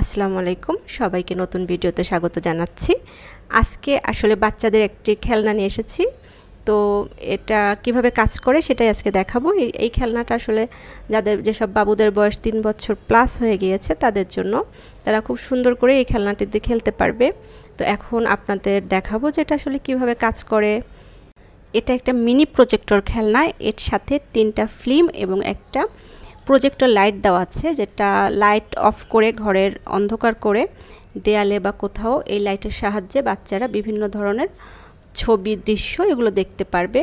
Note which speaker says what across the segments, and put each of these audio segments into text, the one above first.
Speaker 1: আসসালামু আলাইকুম সবাইকে নতুন ভিডিওতে স্বাগত জানাচ্ছি। আজকে আসলে বাচ্চাদের একটি খেলনা নিয়ে এসেছি। তো এটা কিভাবে কাজ করে সেটাই আজকে দেখাবো। এই খেলনাটা আসলে যেসব বাবুদের বয়স 3 বছর প্লাস হয়ে গিয়েছে তাদের জন্য, তারা খুব সুন্দর করে এই খেলনাটিতে খেলতে পারবে। তো এখন আপনাদের দেখাবো যে এটা আসলে কিভাবে কাজ করে। এটা একটা মিনি প্রজেক্টর খেলনা, এর সাথে 3টা ফিল্ম এবং একটা প্রজেক্টর লাইট দেওয়া আছে, যেটা লাইট অফ করে ঘরের অন্ধকার করে দেয়ালে বা কোথাও এই লাইটের সাহায্যে বাচ্চারা বিভিন্ন ধরনের ছবি, দৃশ্য এগুলো দেখতে পারবে।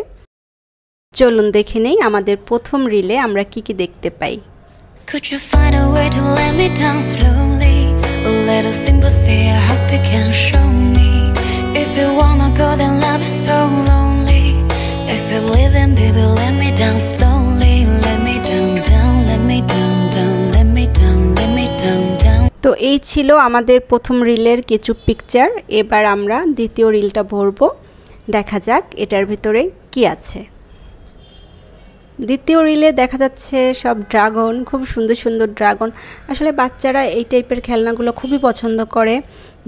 Speaker 1: চলুন দেখে নেই আমাদের প্রথম রিলে আমরা কি কি দেখতে পাই।
Speaker 2: Could you find a way to let me down slowly? A little sympathy, I hope you can show me. If you wanna go, then love is so lonely. If you're leaving, baby, let me down slowly. Let me down, down, let me down, down, let me down, let me down, down.
Speaker 1: তো এই ছিল আমাদের প্রথম রিলের কিছু picture. এবার আমরা দ্বিতীয় রিলটা ভরবো। দেখা যাক এটার ভিতরে কি আছে। দ্বিতীয় রিলে দেখা যাচ্ছে সব ড্রাগন, খুব সুন্দর সুন্দর ড্রাগন। আসলে বাচ্চারা এই টাইপের খেলনাগুলো খুবই পছন্দ করে।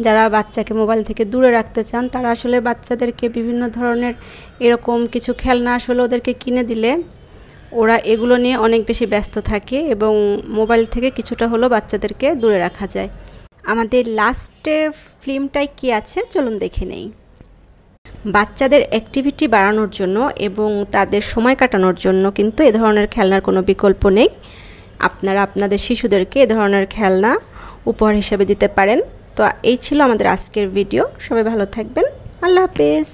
Speaker 1: যারা বাচ্চাকে মোবাইল থেকে দূরে রাখতে চান তারা আসলে বাচ্চাদেরকে বিভিন্ন ধরনের এরকম কিছু খেলনা আসলে ওদেরকে কিনে দিলে ওরা এগুলো নিয়ে অনেক বেশি ব্যস্ত থাকে এবং মোবাইল থেকে কিছুটা হলেও বাচ্চাদেরকে দূরে রাখা যায়। আমাদের লাস্টের ফিল্মটায় কি আছে চলুন দেখে নেই। বাচ্চাদের অ্যাক্টিভিটি বাড়ানোর জন্য এবং তাদের সময় কাটানোর জন্য কিন্তু এ ধরনের খেলনার কোনো বিকল্প নেই। আপনারা আপনাদের শিশুদেরকে এ ধরনের খেলনা উপহার হিসেবে দিতে পারেন। তো এই ছিল আমাদের আজকের ভিডিও। সবাই ভালো থাকবেন। আল্লাহ হাফেজ।